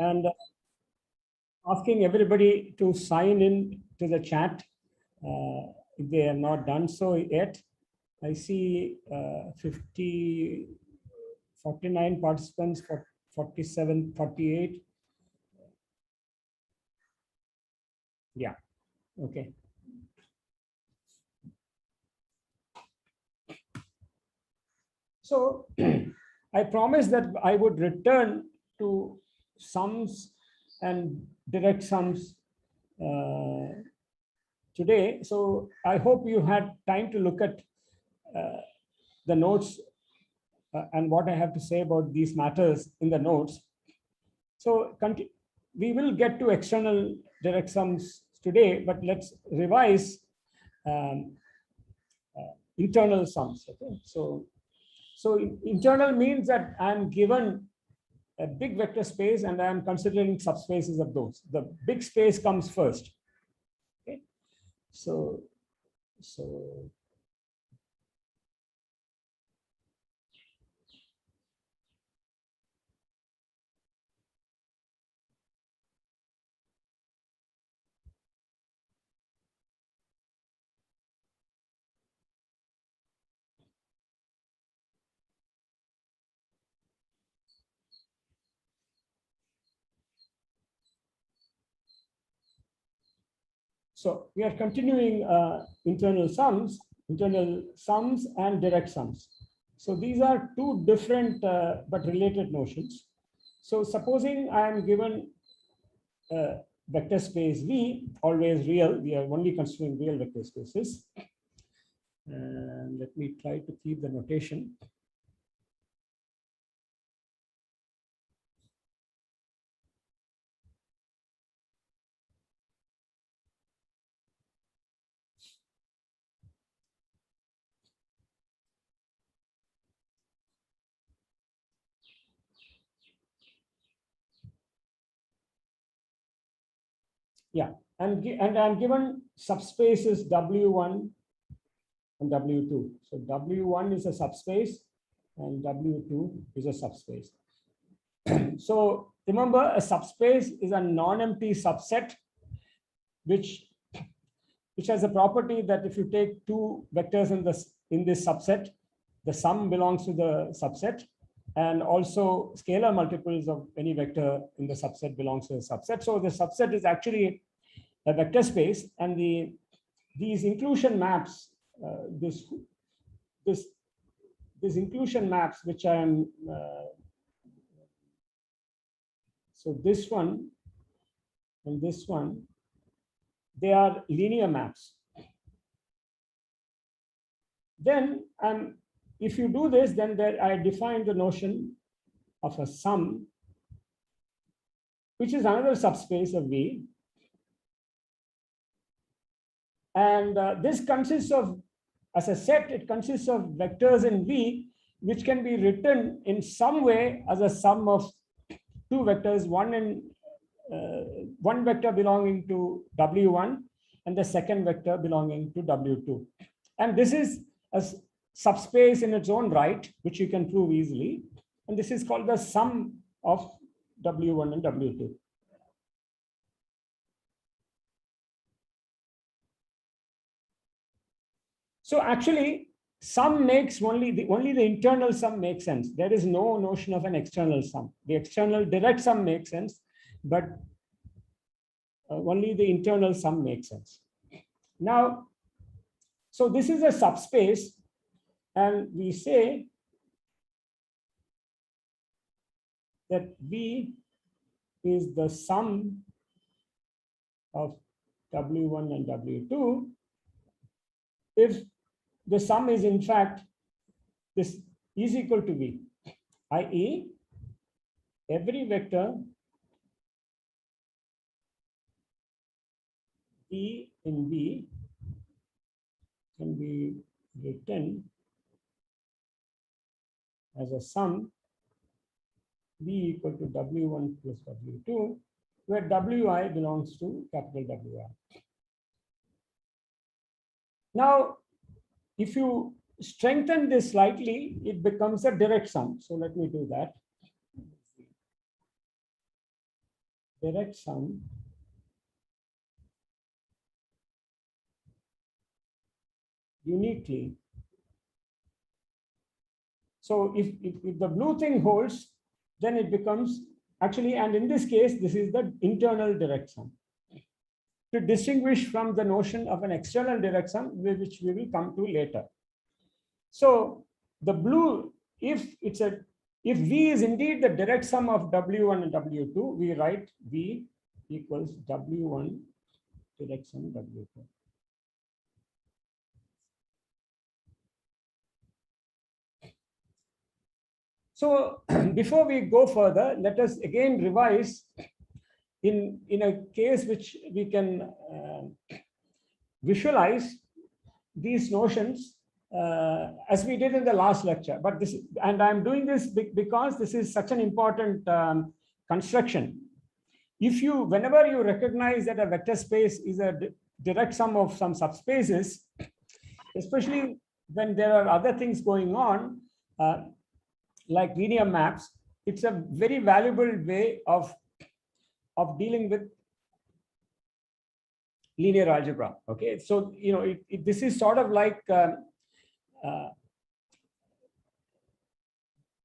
and asking everybody to sign in to the chat if they have not done so yet. I see 49 participants, for 47, 48. Yeah, okay. So I promised that I would return to sums and direct sums today. So I hope you had time to look at the notes and what I have to say about these matters in the notes. So we will get to external direct sums today, but let's revise internal sums. Okay, so internal means that I'm given a big vector space and I'm considering subspaces of those. The big space comes first. Okay, so So we are continuing internal sums and direct sums. So these are two different but related notions. So supposing I am given a vector space V, always real, we are only considering real vector spaces. And let me try to keep the notation. Yeah, and I'm given subspaces W1 and W2. So W1 is a subspace and W2 is a subspace. So remember, a subspace is a non-empty subset which has a property that if you take two vectors in this subset, the sum belongs to the subset, and also scalar multiples of any vector in the subset belongs to the subset. So the subset is actually a vector space, and these inclusion maps, this inclusion maps, which I am so this one and this one, they are linear maps. Then if you do this, then I define the notion of a sum, which is another subspace of V. And this consists of, as a set, it consists of vectors in V, which can be written in some way as a sum of two vectors, one vector belonging to W1 and the second vector belonging to W2. And this is a subspace in its own right, which you can prove easily. And this is called the sum of W1 and W2. So actually, sum makes only the internal sum makes sense. There is no notion of an external sum. The external direct sum makes sense, but only the internal sum makes sense. Now, so this is a subspace, and we say that V is the sum of W1 and W2 if the sum is in fact this is equal to V, i.e. every vector E in V can be written as a sum V equal to W1 plus W2, where Wi belongs to capital Wi. Now, if you strengthen this slightly, it becomes a direct sum. So let me do that. direct sum uniquely. So if the blue thing holds, then it becomes actually, and in this case, this is the internal direct sum. To distinguish from the notion of an external direct sum, which we will come to later. So the blue, if V is indeed the direct sum of W1 and W2, we write V equals W1 direct sum W2. So before we go further, let us again revise in a case which we can visualize these notions as we did in the last lecture. But this, and I'm doing this because this is such an important construction. If you, whenever you recognize that a vector space is a direct sum of some subspaces, especially when there are other things going on, like linear maps, it's a very valuable way of dealing with linear algebra. Okay, so you know this is sort of like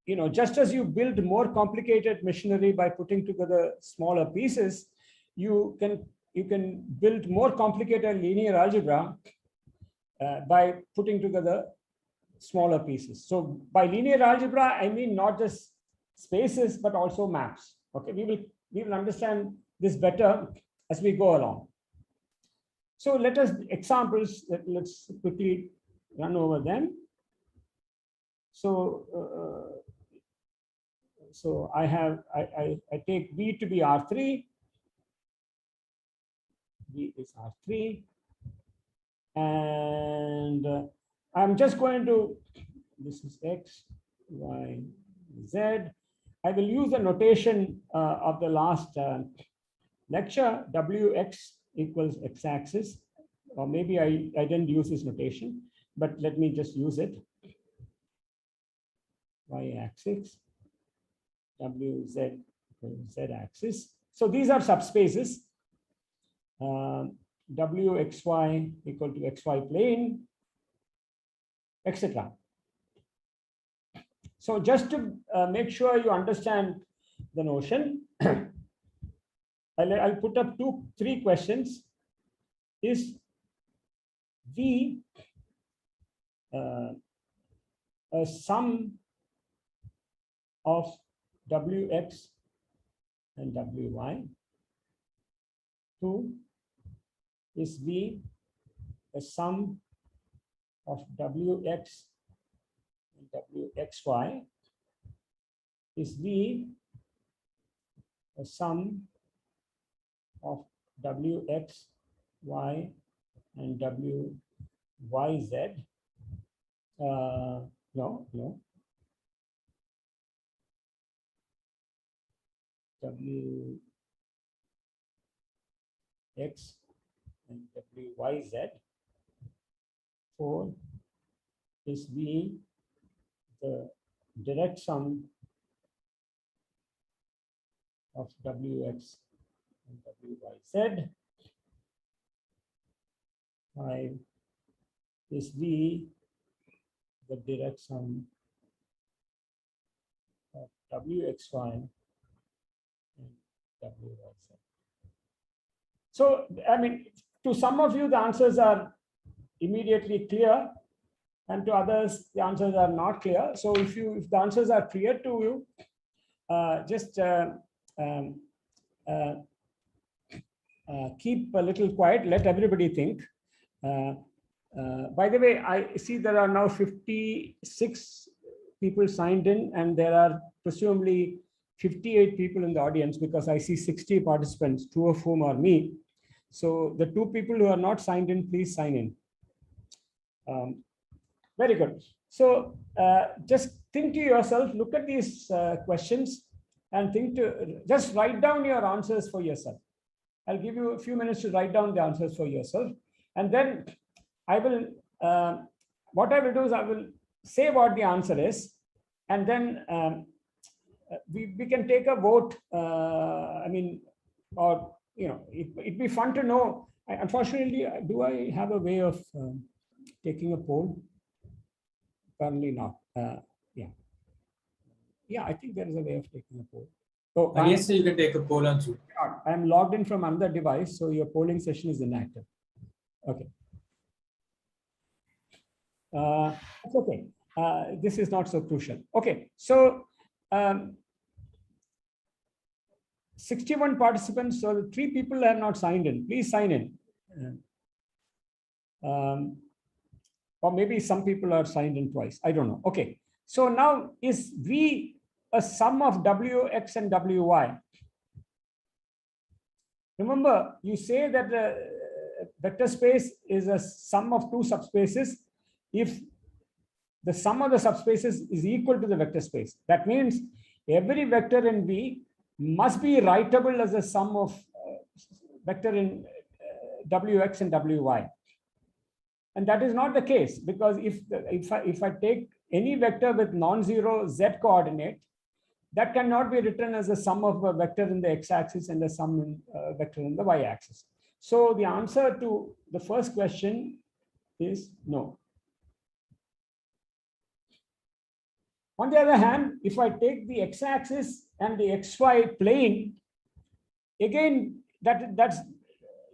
you know, just as you build more complicated machinery by putting together smaller pieces, you can build more complicated linear algebra by putting together smaller pieces. So by linear algebra, I mean not just spaces but also maps. Okay, we will understand this better as we go along. So let us examples. Let's quickly run over them. So so I take V to be R3. V is R3, and I'm just going to, this is X, Y, Z. I will use the notation of the last lecture, Wx equals x-axis, or maybe I didn't use this notation, but let me just use it. Y-axis, Wz equals z-axis. So these are subspaces. Wxy equal to xy plane, etc. So just to make sure you understand the notion, I'll put up three questions. Is V a sum of Wx and Wy? 2, is V a sum of Wx and Wxy? Is V a sum of Wx, Y, and Wyz? No. Wx and Wyz. 4, is V the direct sum of Wx and Wyz? 5, is V the direct sum of Wxy and Wyz? So, I mean, to some of you, the answers are immediately clear, and to others, the answers are not clear. So, if the answers are clear to you, just keep a little quiet. Let everybody think. By the way, I see there are now 56 people signed in, and there are presumably 58 people in the audience, because I see 60 participants, 2 of whom are me. So the 2 people who are not signed in, please sign in. Very good. So just think to yourself, look at these questions and just write down your answers for yourself. I'll give you a few minutes to write down the answers for yourself. And then I will, what I will do is I will say what the answer is, and then we can take a vote. I mean, or it'd be fun to know. Unfortunately, do I have a way of taking a poll? Apparently not. Yeah, yeah. I think there is a way of taking a poll. So I guess you can take a poll on Zoom. I'm logged in from another device, so your polling session is inactive. Okay. It's okay. This is not so crucial. Okay, so 61 participants. So the 3 people have not signed in. Please sign in. Or maybe some people are signed in twice. I don't know. Okay. So now is V a sum of Wx and Wy? Remember, you say that the vector space is a sum of 2 subspaces if the sum of the subspaces is equal to the vector space. That means every vector in V must be writable as a sum of vector in Wx and Wy. And that is not the case, because if I take any vector with non-zero z coordinate, that cannot be written as a sum of a vector in the x-axis and a sum in vector in the y-axis. So the answer to the first question is no. On the other hand, if I take the x-axis and the xy plane, again, that's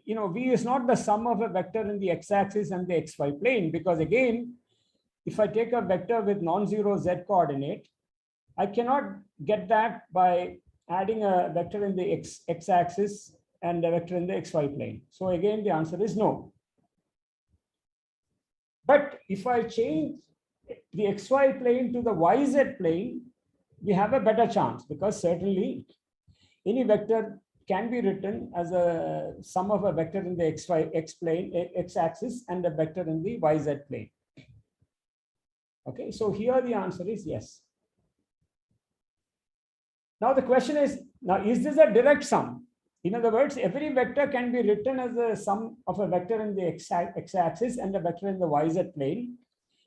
V is not the sum of a vector in the x-axis and the xy plane, because again, if I take a vector with non-zero z coordinate, I cannot get that by adding a vector in the x-axis and a vector in the xy plane. So again, the answer is no. But if I change the xy plane to the yz plane, we have a better chance, because certainly any vector can be written as a sum of a vector in the x-axis and a vector in the yz plane. Okay, so here the answer is yes. Now the question is, is this a direct sum? In other words, every vector can be written as a sum of a vector in the x-axis and a vector in the yz plane.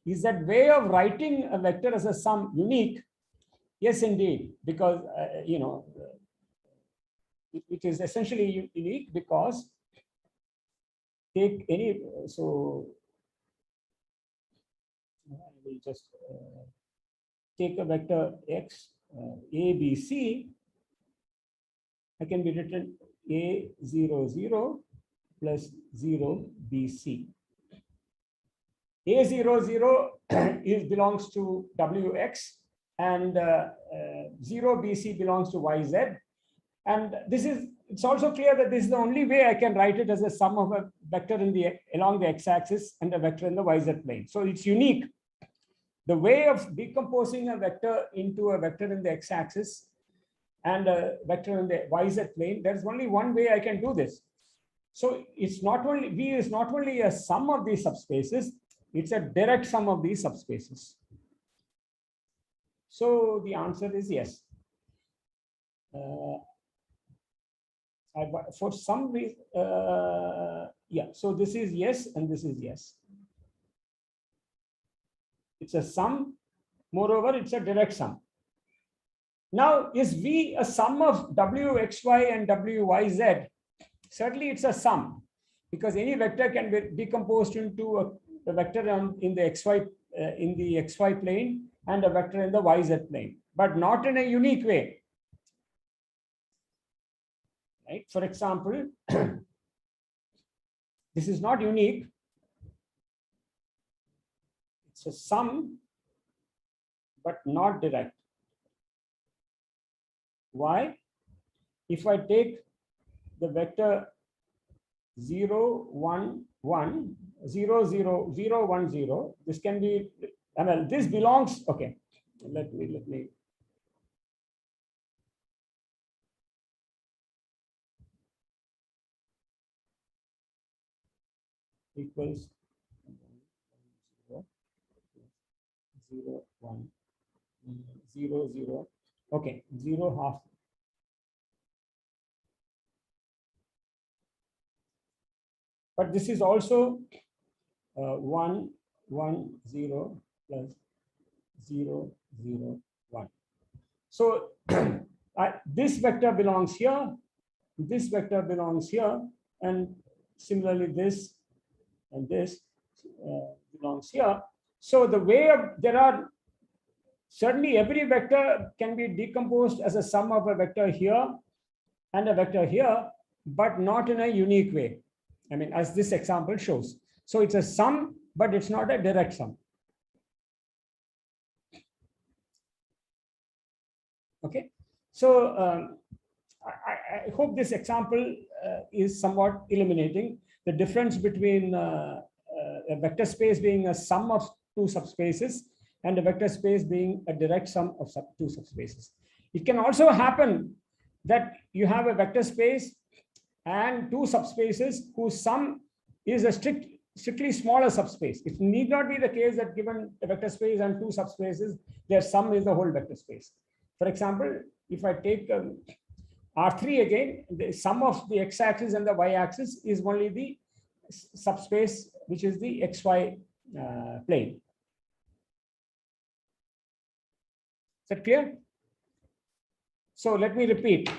Is that way of writing a vector as a sum unique? Yes, indeed, because it is essentially unique, because take any, so I will just take a vector x, a, b, c. I can be written a 0 0 plus 0 b c. A 0 0 belongs to wx, and 0 bc belongs to yz. And it's also clear that this is the only way I can write it as a sum of a vector along the x-axis and a vector in the yz plane. So it's unique. The way of decomposing a vector into a vector in the x-axis and a vector in the yz plane, there's only one way I can do this. So it's not only, V is not only a sum of these subspaces, it's a direct sum of these subspaces. So the answer is yes. For some reason, yeah, so this is yes, and this is yes. It's a sum. Moreover, it's a direct sum. Now, is V a sum of wxy and wyz? Certainly, it's a sum, because any vector can be decomposed into a vector in the xy plane and a vector in the yz plane, but not in a unique way. Right? For example, this is not unique. It's a sum, but not direct. Why? If I take the vector 0 1 1 0 0 0 1 0, this can be, I mean, this belongs, okay, let me equals 0 0 1 0 0, okay, 0 half. But this is also 1 1 0 plus 0 0 1. So this vector belongs here, this vector belongs here, and similarly this and this belongs here. So the way of, there are certainly every vector can be decomposed as a sum of a vector here and a vector here, but not in a unique way. I mean, as this example shows. So it's a sum, but it's not a direct sum. Okay. So I hope this example is somewhat illuminating the difference between a vector space being a sum of two subspaces and a vector space being a direct sum of two subspaces. It can also happen that you have a vector space and two subspaces whose sum is a strictly smaller subspace. It need not be the case that given a vector space and two subspaces, their sum is the whole vector space. For example, if I take R3 again, the sum of the x-axis and the y-axis is only the subspace, which is the xy plane. Is that clear? So let me repeat.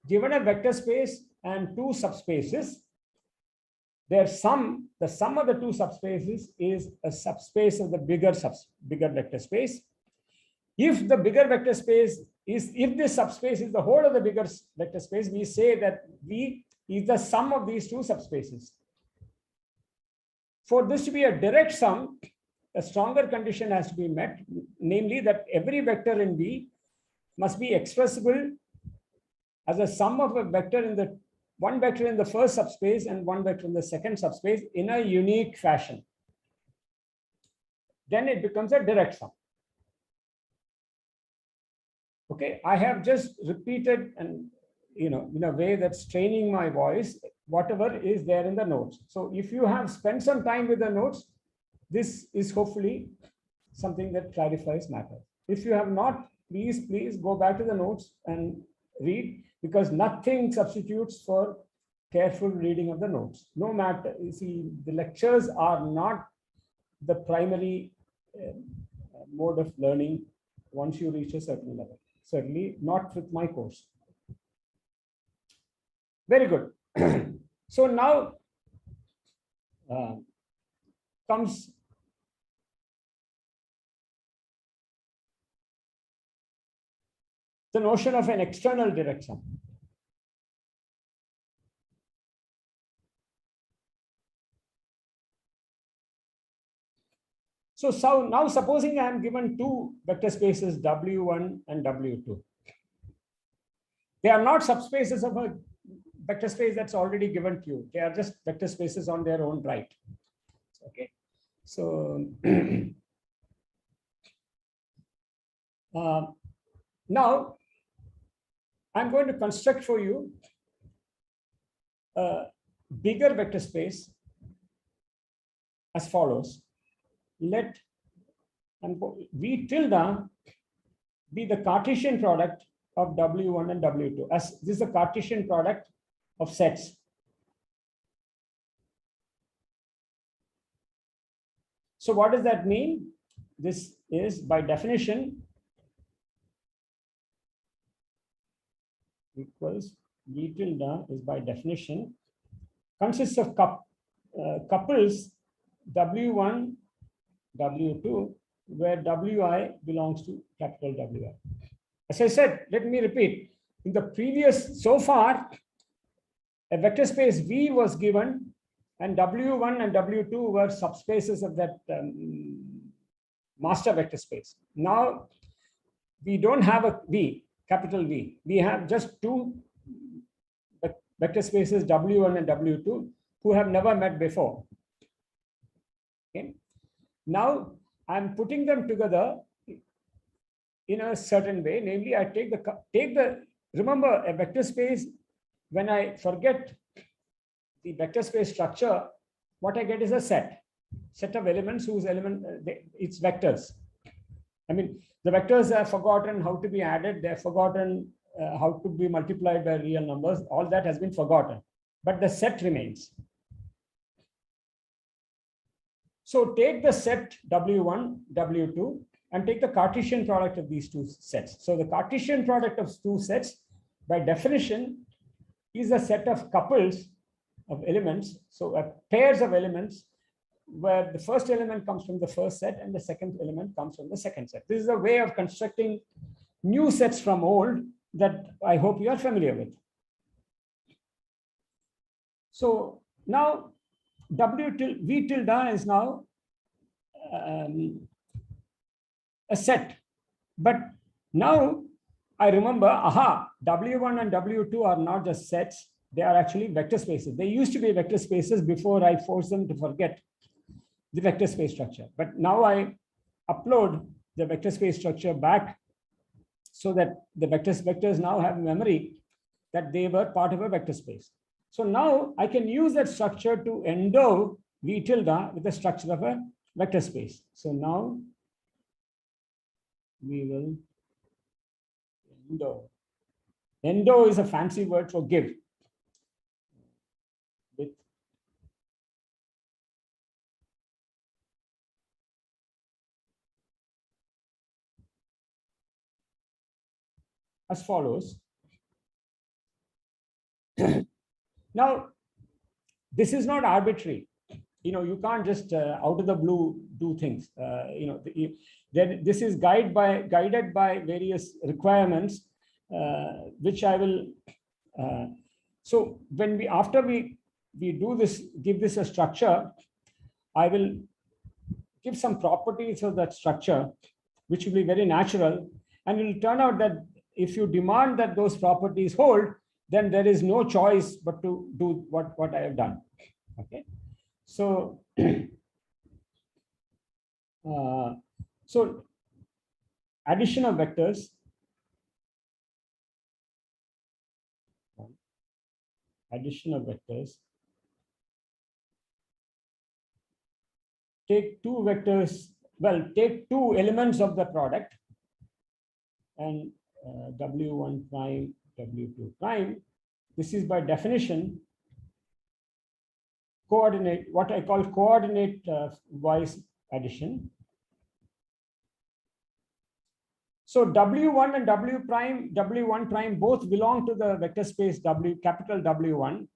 Given a vector space and two subspaces, their sum, the sum of the two subspaces is a subspace of the bigger vector space. If the bigger vector space is, if this subspace is the whole of the bigger vector space, we say that V is the sum of these two subspaces. For this to be a direct sum, a stronger condition has to be met, namely that every vector in V must be expressible as a sum of a vector in the one vector in the first subspace and one vector in the second subspace in a unique fashion. Then it becomes a direct sum. Okay, I have just repeated and in a way that's training my voice, whatever is there in the notes. So if you have spent some time with the notes, this is hopefully something that clarifies matters. If you have not, please go back to the notes and read, because nothing substitutes for careful reading of the notes. No matter, you see, the lectures are not the primary mode of learning once you reach a certain level. Certainly not with my course. Very good. So now comes the notion of an external direct sum. So now supposing I am given two vector spaces W1 and W2. They are not subspaces of a vector space that's already given to you. They are just vector spaces on their own right. Okay. So now I'm going to construct for you a bigger vector space as follows. Let V tilde be the Cartesian product of W1 and W2, as this is a Cartesian product of sets. So what does that mean? This is by definition equals V tilde is by definition consists of couples W1, W2, where Wi belongs to capital Wi. As I said, let me repeat. In the previous, so far, a vector space V was given, and W1 and W2 were subspaces of that master vector space. Now, we don't have a V, capital V. We have just two vector spaces, W1 and W2, who have never met before. Okay. Now, I'm putting them together in a certain way, namely I take the remember a vector space, when I forget the vector space structure, what I get is a set of elements whose it's vectors. I mean, the vectors are forgotten how to be added, they're forgotten how to be multiplied by real numbers, all that has been forgotten, but the set remains. So take the set W1, W2, and take the Cartesian product of these two sets. So the Cartesian product of two sets, by definition, is a set of couples of elements. So pairs of elements where the first element comes from the first set and the second element comes from the second set. This is a way of constructing new sets from old that I hope you are familiar with. So now V tilde is now a set. But now I remember, W1 and W2 are not just sets, they are actually vector spaces. They used to be vector spaces before I forced them to forget the vector space structure. But now I upload the vector space structure back so that the vectors now have memory that they were part of a vector space. So now I can use that structure to endow V tilde with the structure of a vector space. So now we will endow. Endow is a fancy word for give. With as follows. Now, this is not arbitrary. You can't just out of the blue do things. This is guided by various requirements, which I will. So when after we do this, give this a structure, I will give some properties of that structure, which will be very natural, and it will turn out that if you demand that those properties hold, then there is no choice but to do what I have done. Okay. So, so addition of vectors. Addition of vectors. Take two vectors, take two elements of the product and W1 prime, W2 prime. This is by definition coordinate, what I call coordinate wise addition. So W1 and W1 prime both belong to the vector space capital W1,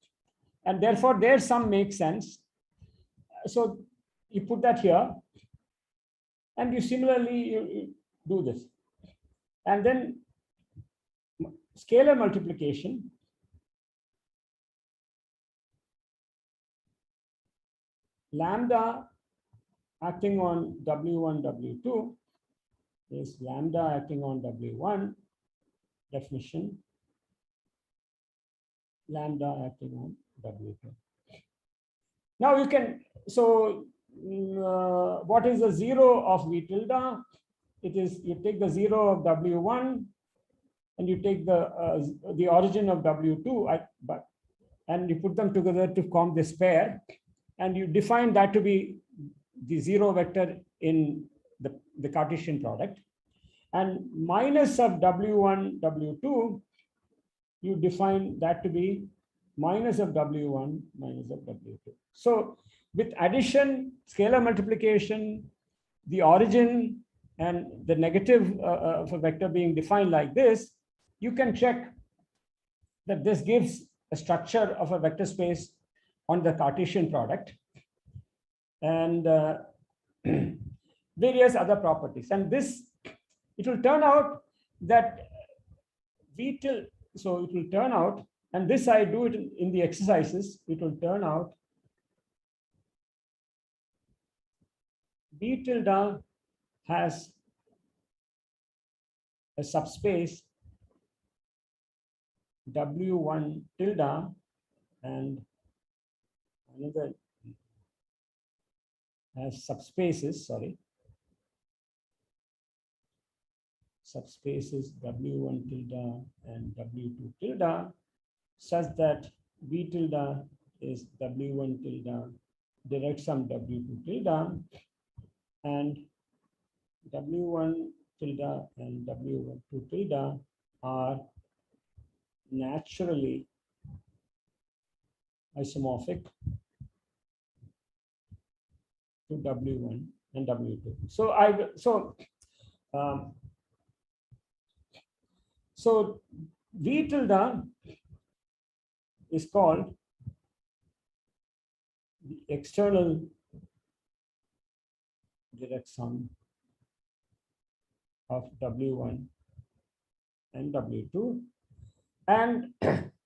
and therefore their sum makes sense. So you put that here, and you similarly do this. And then scalar multiplication. Lambda acting on W1, W2 is lambda acting on W1, definition, lambda acting on W2. Now you can, so what is the zero of V tilde? It is, you take the zero of W1 and you take the origin of W2, and you put them together to form this pair, and you define that to be the zero vector in the Cartesian product, and minus of W1, W2, you define that to be minus of W1, minus of W2. So with addition, scalar multiplication, the origin and the negative of a vector being defined like this, you can check that this gives a structure of a vector space on the Cartesian product, and various other properties. And this, it will turn out that V tilde, so it will turn out, and this I do it in the exercises, it will turn out V tilde has a subspace W1 tilde and another has subspaces, subspaces W1 tilde and W2 tilde, such that V tilde is W1 tilde direct sum W2 tilde, and W1 tilde and W2 tilde are naturally isomorphic to W1 and W2. So V tilde is called the external direct sum of W1 and W2. And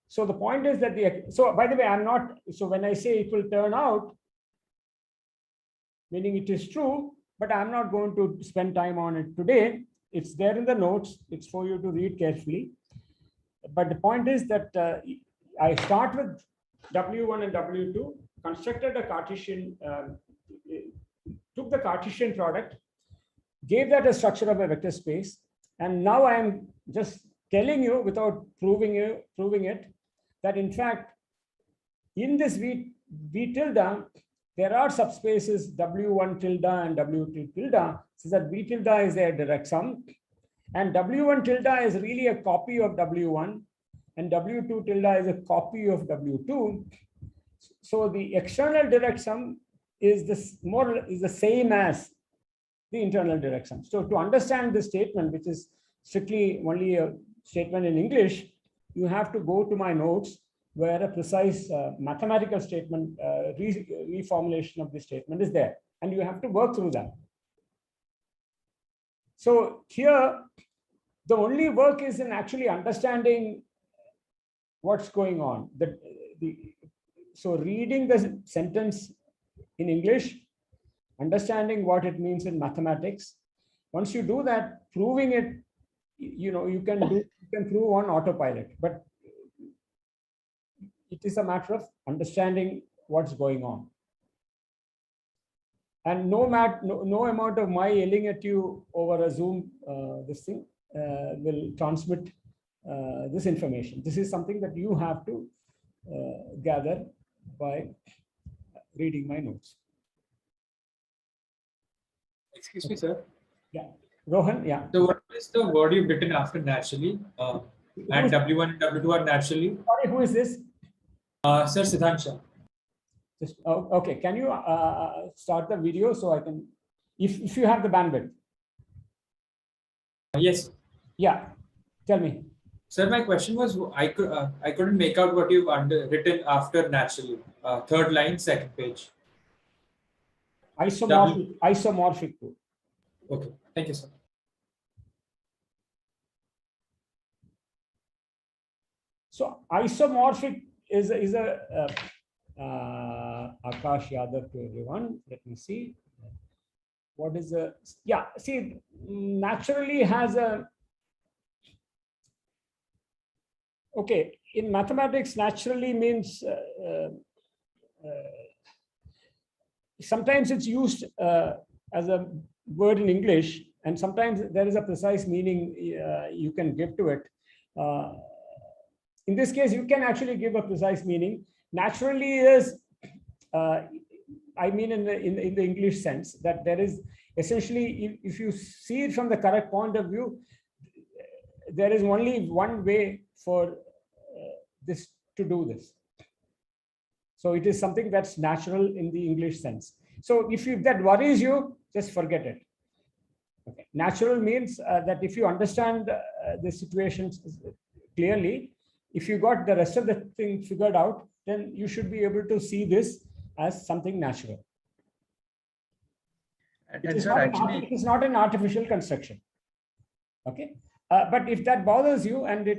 so the point is that so by the way, I'm not, so when I say it will turn out, meaning it is true, but I'm not going to spend time on it today. It's there in the notes. It's for you to read carefully. But the point is that I start with W1 and W2, constructed a Cartesian, took the Cartesian product, gave that a structure of a vector space, and now I'm just telling you without proving it that in fact in this V tilde there are subspaces W1 tilde and W2 tilde, so that V tilde is their direct sum, and W1 tilde is really a copy of W1, and W2 tilde is a copy of W2. So the external direct sum is the same as the internal direct sum. So to understand this statement, which is strictly only a statement in English, you have to go to my notes where a precise mathematical statement, reformulation of the statement is there, and you have to work through that. So here, the only work is in actually understanding what's going on. So reading the sentence in English, understanding what it means in mathematics. Once you do that, proving it, you can prove on autopilot, but it is a matter of understanding what's going on. And no amount of my yelling at you over a Zoom, this thing will transmit this information. This is something that you have to gather by reading my notes. Excuse me, sir. Yeah, Rohan. Yeah. So what is the word you've written after naturally? And W1 and W2 are naturally. Sorry, who is this? Sir, Siddhansha. Just, okay. Can you start the video so I can, if you have the bandwidth? Yes. Yeah. Tell me. Sir, my question was I couldn't make out what you've written after naturally. Third line, second page. Isomorphic too. Okay. Thank you, sir. So isomorphic is a Akash Yadav to everyone. Let me see. What is the, yeah, see, naturally has a, okay, in mathematics, naturally means, sometimes it's used as a word in English, and sometimes there is a precise meaning you can give to it. In this case, you can actually give a precise meaning. Naturally is, I mean in the English sense, that there is essentially, if you see it from the correct point of view, there is only one way for this to do this. So it is something that's natural in the English sense. So if that worries you, just forget it. Okay. Natural means that if you understand the situations clearly, if you got the rest of the thing figured out, then you should be able to see this as something natural. It is not an artificial construction. Okay. But if that bothers you, and there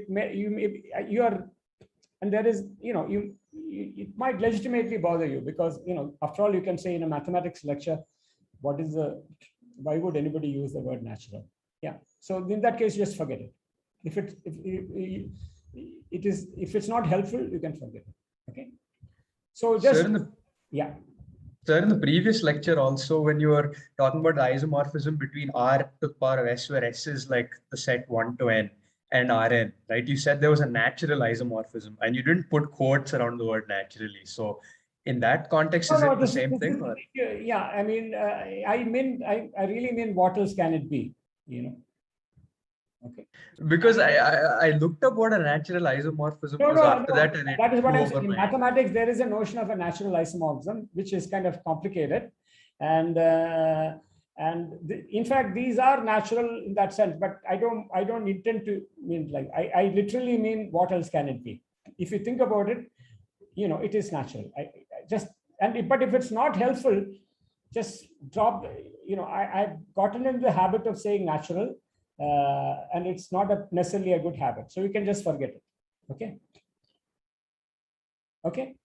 is, it might legitimately bother you, because, after all, you can say in a mathematics lecture, why would anybody use the word natural? Yeah. So in that case, just forget it. If it's not helpful, you can forget it. Okay. So just, yeah. Sir, in the previous lecture also, when you were talking about the isomorphism between R to the power of S, where S is like the set 1 to N, and Rn, right? You said there was a natural isomorphism, and you didn't put quotes around the word naturally. So in that context, is it the same thing? Or? Yeah, I mean, I really mean, what else can it be? Okay. Because I looked up what a natural isomorphism was after that. And that is what I'm saying. In mathematics, there is a notion of a natural isomorphism, which is kind of complicated. And in fact, these are natural in that sense, but I don't intend to mean like, I literally mean, what else can it be? If you think about it, it is natural. But if it's not helpful, just drop. I've gotten in the habit of saying natural, and it's not necessarily a good habit. So you can just forget it. Okay. Okay.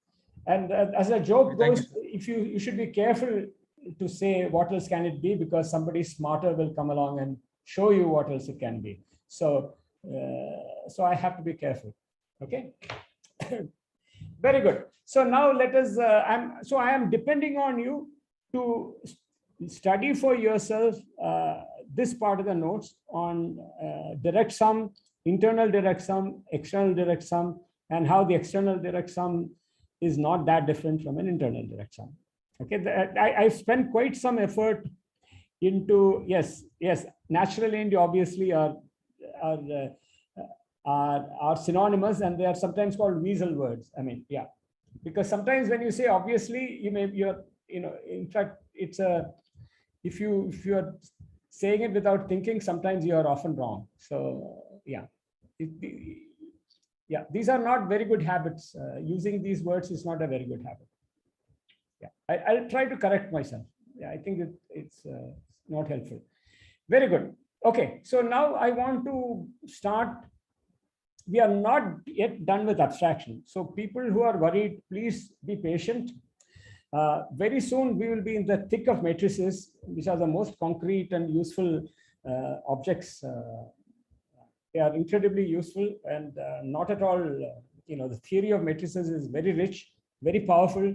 And as a joke goes, if you should be careful to say what else can it be, because somebody smarter will come along and show you what else it can be. So I have to be careful. Okay. Very good. So now let us. I am depending on you to study for yourself this part of the notes on direct sum, internal direct sum, external direct sum, and how the external direct sum is not that different from an internal direct sum. Okay, I spent quite some effort into, yes, natural and obviously are synonymous, and they are sometimes called weasel words. I mean, yeah, because sometimes when you say obviously, in fact, it's if you are saying it without thinking, sometimes you are often wrong. So yeah. Yeah, these are not very good habits. Using these words is not a very good habit. Yeah, I'll try to correct myself. Yeah, I think it's not helpful. Very good. Okay, so now I want to start. We are not yet done with abstraction. So people who are worried, please be patient. Very soon we will be in the thick of matrices, which are the most concrete and useful objects. They are incredibly useful, and not at all, the theory of matrices is very rich, very powerful,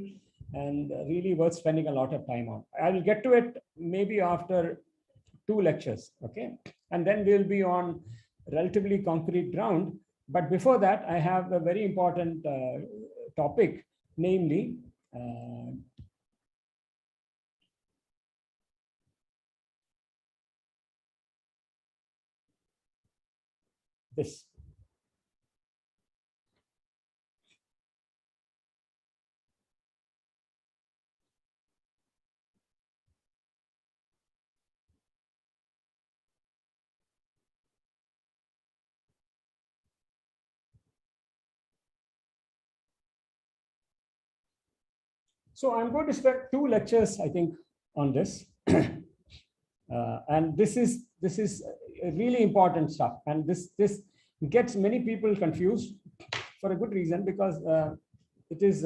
and really worth spending a lot of time on. I will get to it maybe after 2 lectures, okay? And then we'll be on relatively concrete ground. But before that, I have a very important topic, namely, this. So I'm going to spend 2 lectures, I think, on this. And this is really important stuff. And this gets many people confused for a good reason, because it is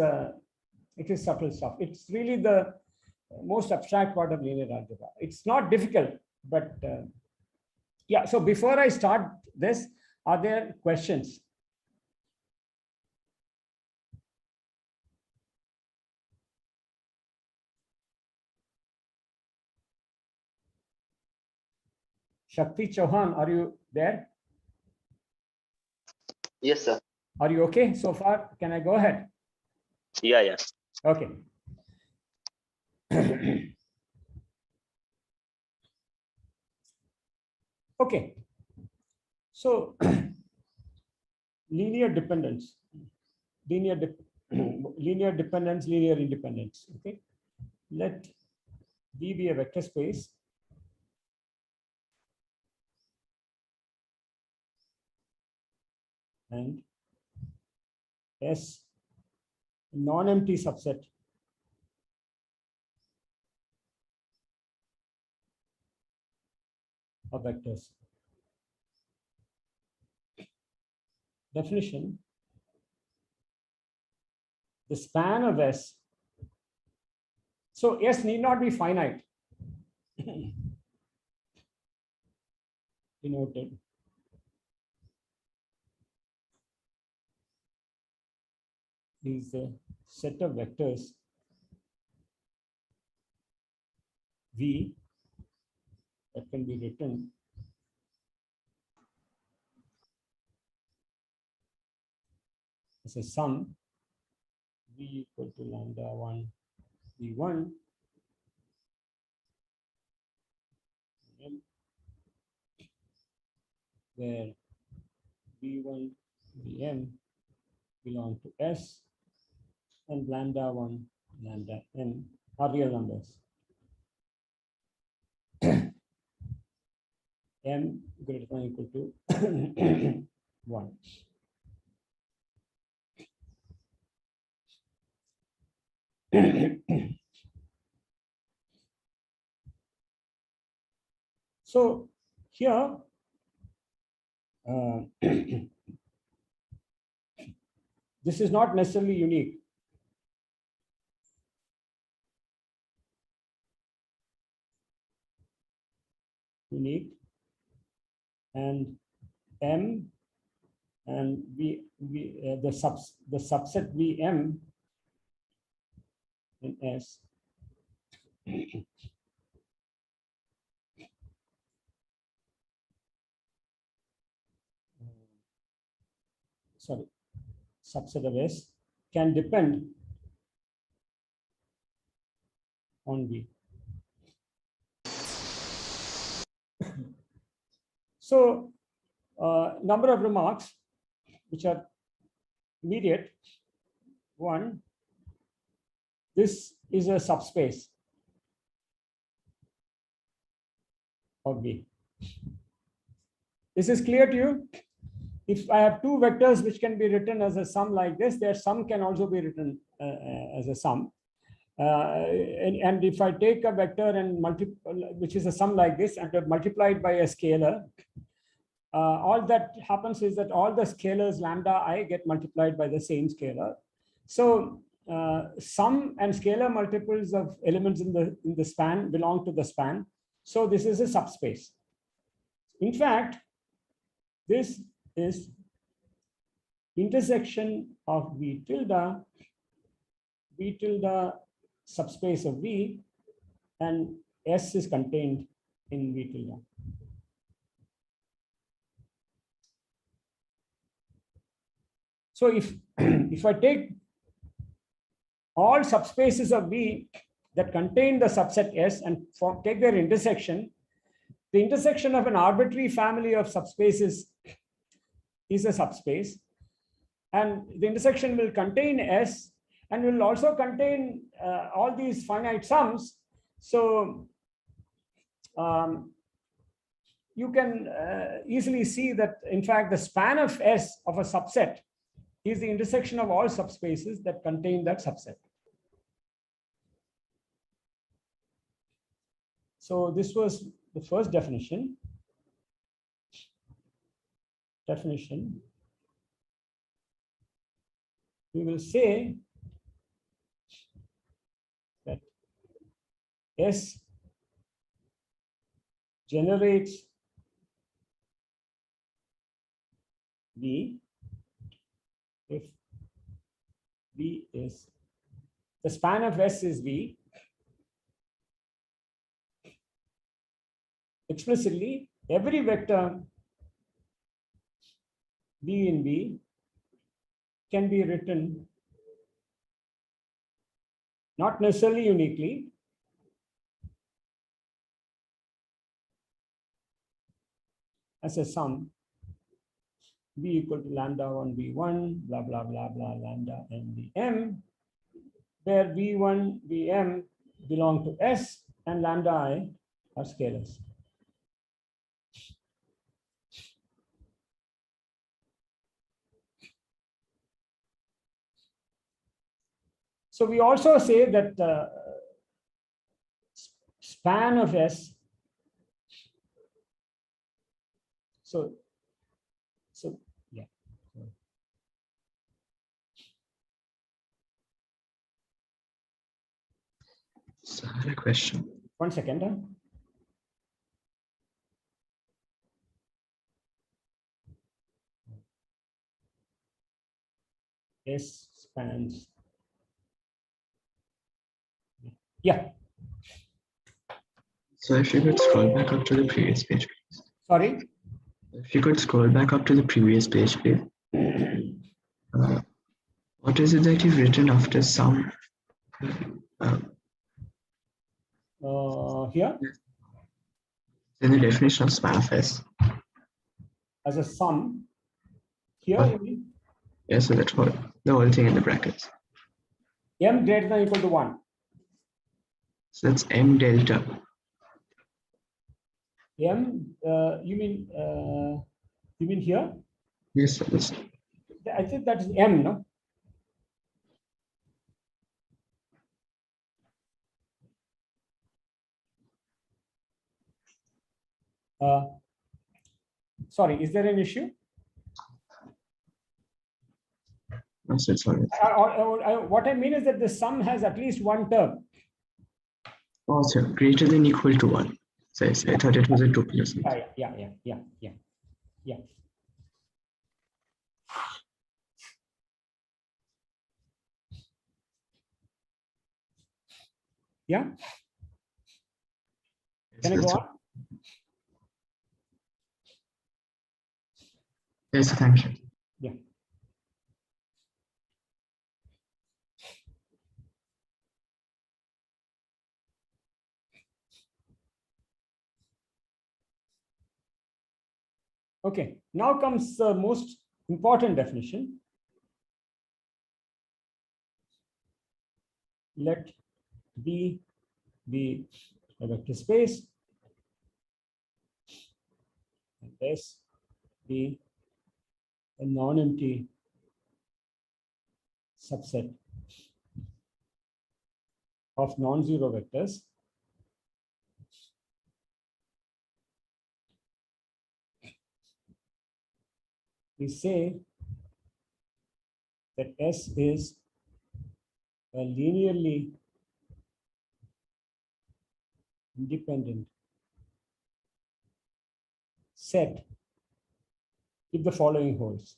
subtle stuff. It's really the most abstract part of linear algebra. It's not difficult, but yeah. So before I start this, are there questions? Shakti Chauhan, are you there? Yes, sir. Are you okay so far? Can I go ahead? Yeah. Okay. Okay. So linear dependence, linear dependence, linear independence. Okay. Let V be a vector space. And S non-empty subset of vectors. Definition: the span of S. So S need not be finite. Denoted is a set of vectors V that can be written as a sum V equal to lambda 1 V1 where V1 Vm belong to S and lambda 1 lambda m are real numbers. M greater than or equal to 1. So here, this is not necessarily unique. And M and the subset VM in S sorry, subset of S can depend on V. So, number of remarks which are immediate. One, this is a subspace of V. This is clear to you? If I have two vectors which can be written as a sum like this, their sum can also be written as a sum. And if I take a vector and which is a sum like this and multiply it by a scalar, all that happens is that all the scalars lambda I get multiplied by the same scalar. So sum and scalar multiples of elements in the span belong to the span. So this is a subspace. In fact, this is intersection of V tilde subspace of V, and S is contained in V tilde. So if I take all subspaces of V that contain the subset S and take their intersection, the intersection of an arbitrary family of subspaces is a subspace, and the intersection will contain S and will also contain all these finite sums. So you can easily see that, in fact, the span of S of a subset is the intersection of all subspaces that contain that subset. So this was the first definition. We will say that S generates V if V is, the span of S is V. Explicitly, every vector V in V can be written not necessarily uniquely, as a sum V equal to lambda 1 V1 blah blah blah blah lambda n Vm, where V1 Vm belong to S and lambda I are scalars. So we also say that span of S, so yeah. So I had a question. 1 second. S spans. Yeah. So if you could scroll back up to the previous page, please. Sorry. If you could scroll back up to the previous page, please. What is it that you've written after sum? Here, In the definition of span of S. as a sum. Here, Oh. you mean Yeah, so that's what the whole thing in the brackets. M greater than or equal to 1. So that's M delta. M, you mean here? Yes, so that's, I think that is M, no? Sorry, is there an issue? No, so it's all right. What I mean is that the sum has at least one term. Oh, so greater than equal to 1. So I thought it was a tuple or something. Yeah. Yeah. Can I go on? Yes, thank you. Yeah. Okay, now comes the most important definition. Let B be a vector space and S be a non-empty subset of non-zero vectors we say that S is a linearly independent set if the following holds.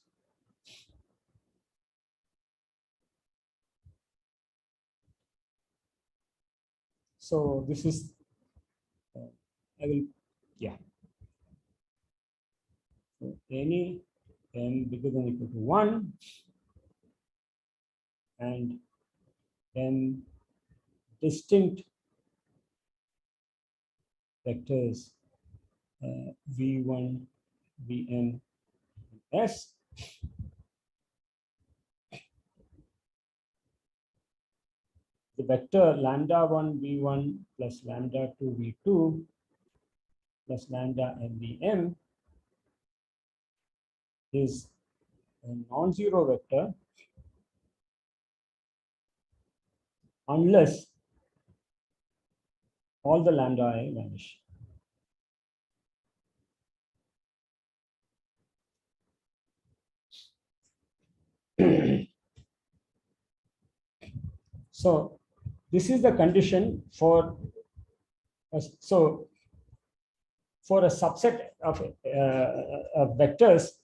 So this is, I will, yeah. So any m bigger than or equal to 1 and m distinct vectors v1, vn, s. The vector lambda 1 v1 plus lambda 2 v2 plus lambda n vm is a non-zero vector unless all the lambda I vanish. So this is the condition for for a subset of vectors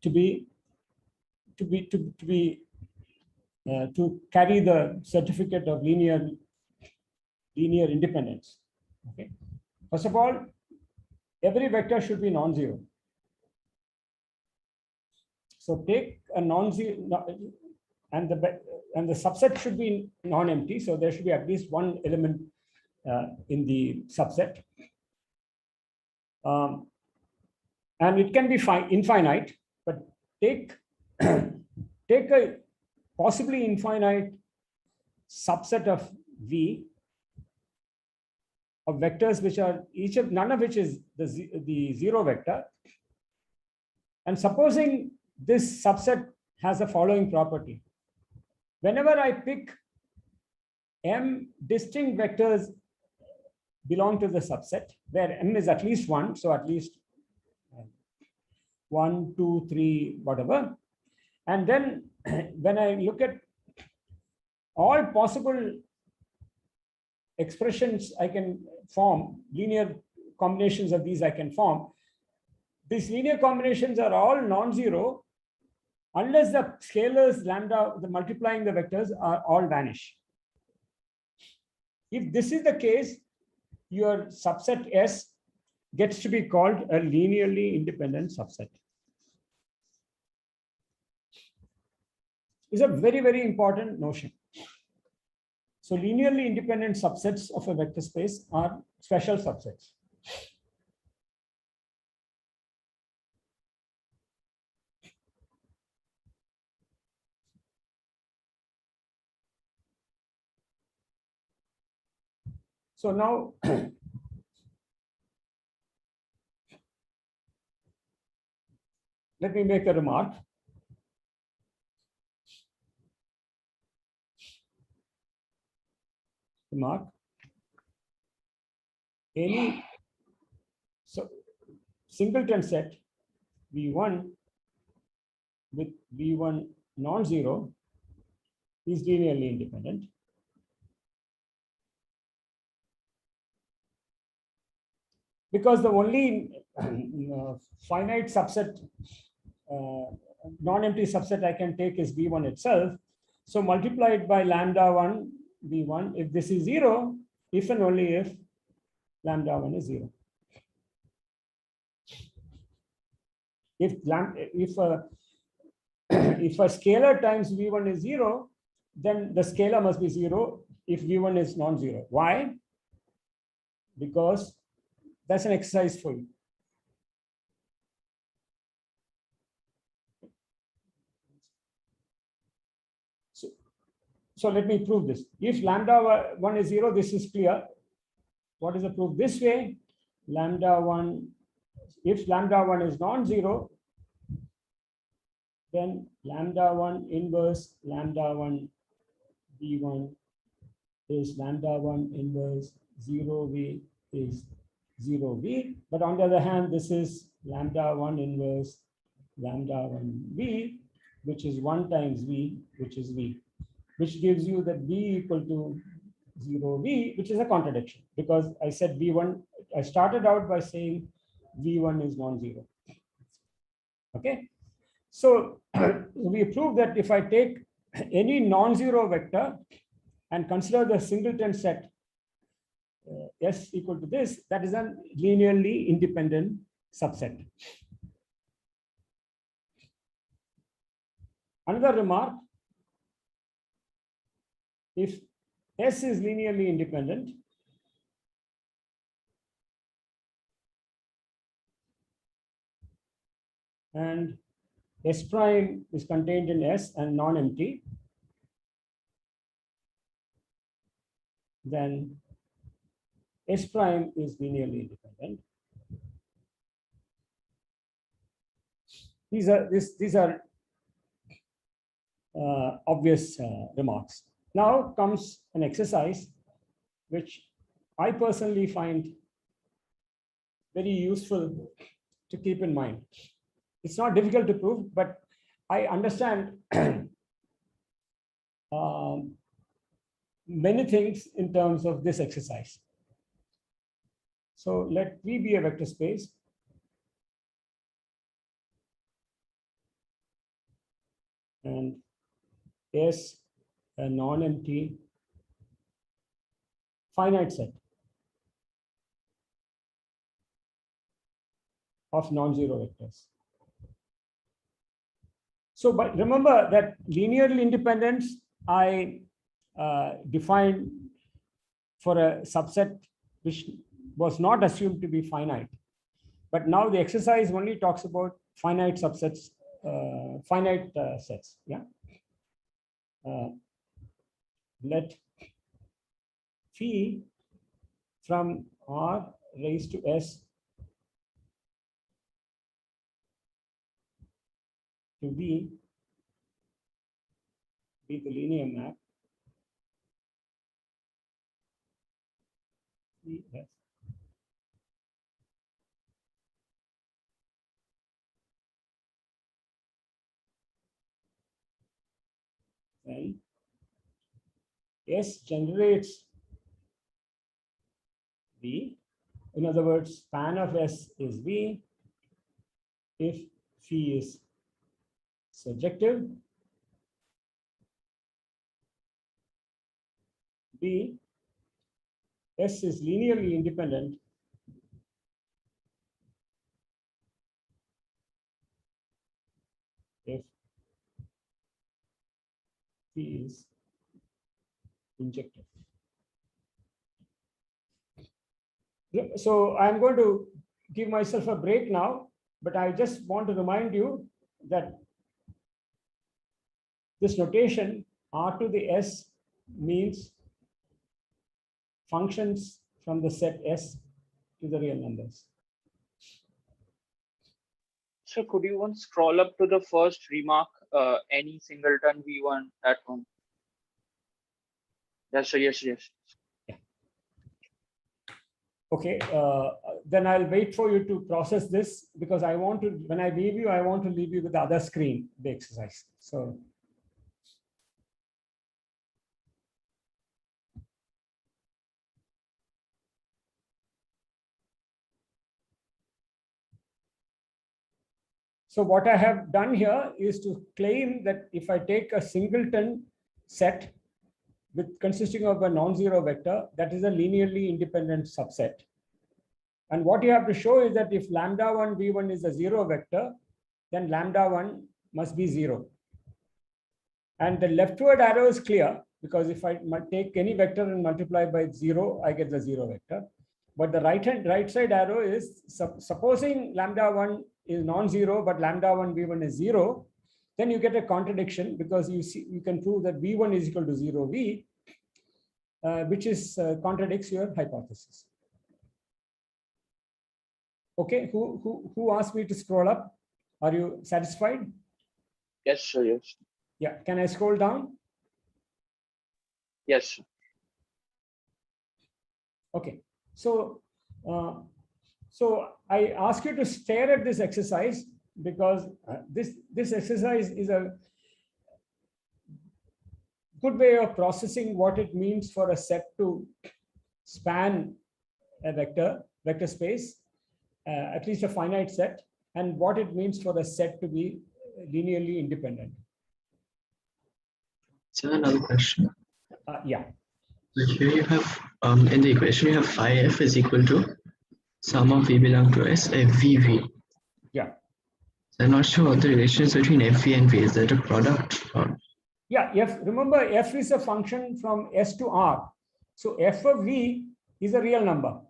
to carry the certificate of linear independence. Okay. First of all, every vector should be non-zero. So take a non-zero, and the subset should be non-empty. So there should be at least one element in the subset, and it can be infinite. But take take a possibly infinite subset of V of vectors which are none of which is the zero vector, and supposing this subset has the following property. Whenever I pick m distinct vectors belong to the subset, where m is at least 1, so at least 1, 2, 3, whatever. And then when I look at all possible expressions I can form, linear combinations of these I can form, these linear combinations are all non-zero unless the scalars lambda, the multiplying the vectors, are all vanish. If this is the case, your subset S gets to be called a linearly independent subset. It's a very, very important notion. So linearly independent subsets of a vector space are special subsets. So now let me make a remark. Any singleton set V1 with V1 non-zero is linearly independent. Because the only finite subset, non-empty subset I can take is V1 itself. So multiplied by lambda 1 V1, if this is 0, if and only if lambda 1 is 0. If if a scalar times V1 is 0, then the scalar must be 0 if V1 is non-zero. Why? Because that's an exercise for you. So let me prove this. If lambda 1 is 0, this is clear. What is the proof? This way, lambda 1, if lambda 1 is non-zero, then lambda 1 inverse lambda 1 V1 is lambda 1 inverse 0V is 0V. But on the other hand, this is lambda 1 inverse lambda 1 V, which is 1 times V, which is V, which gives you that V equal to 0V, which is a contradiction because I said V1, I started out by saying V1 is non-zero. Okay. So we proved that if I take any non-zero vector and consider the singleton set S equal to this, that is a linearly independent subset. Another remark, if S is linearly independent, and S prime is contained in S and non-empty, then S prime is linearly independent. These are obvious remarks. Now comes an exercise which I personally find very useful to keep in mind. It's not difficult to prove, but I understand many things in terms of this exercise. So let V be a vector space. And S a non-empty finite set of non-zero vectors. So, but remember that linearly independence I defined for a subset which was not assumed to be finite. But now the exercise only talks about finite subsets, finite sets. Yeah. Let phi from R raised to S to V be the linear map. Yes. And S generates V. In other words, span of S is V if phi is surjective. B, S is linearly independent if phi is injective. So I'm going to give myself a break now, but I just want to remind you that this notation R to the S means functions from the set S to the real numbers. So could you once scroll up to the first remark, any singleton V1, that one? Yes, sir, yes, yes. Okay, then I'll wait for you to process this because I want to, when I leave you, I want to leave you with the other screen, the exercise. So. So what I have done here is to claim that if I take a singleton set with consisting of a non-zero vector, that is a linearly independent subset. And what you have to show is that if lambda1 v1 is a zero vector, then lambda1 must be zero. And the leftward arrow is clear because if I take any vector and multiply by zero, I get the zero vector. But the right side arrow is supposing lambda1 is non-zero, but lambda1 v1 is zero, then you get a contradiction because you can prove that v1 is equal to 0v, which is contradicts your hypothesis. Okay, who asked me to scroll up? Are you satisfied? Yes, sir. Yes. Yeah, can I scroll down? Yes, sir. Okay, so I ask you to stare at this exercise because this exercise is a good way of processing what it means for a set to span a vector space, at least a finite set, and what it means for a set to be linearly independent. So another question. Yeah. So here you have, in the equation, you have phi f is equal to sum of v belong to S, FVV. Yeah. So I'm not sure what the relation is between FV and V. Is that a product? Or? Yeah, remember f is a function from S to R. So f of V is a real number.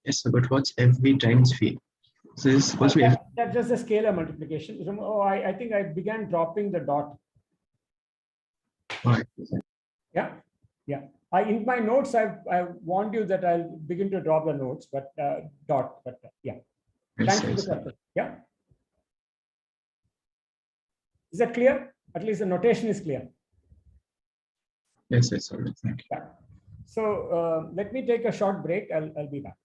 Yes, but what's FV times V? So this is supposed to be F. That's just a scalar multiplication. Oh, I think I began dropping the dot. Right. Yeah. In my notes, I warned you that I'll begin to drop the notes, but dot. But yeah. Thanks for the question. Yeah. Is that clear? At least the notation is clear. Yes, all right. Thank you. Yeah. So let me take a short break. I'll be back.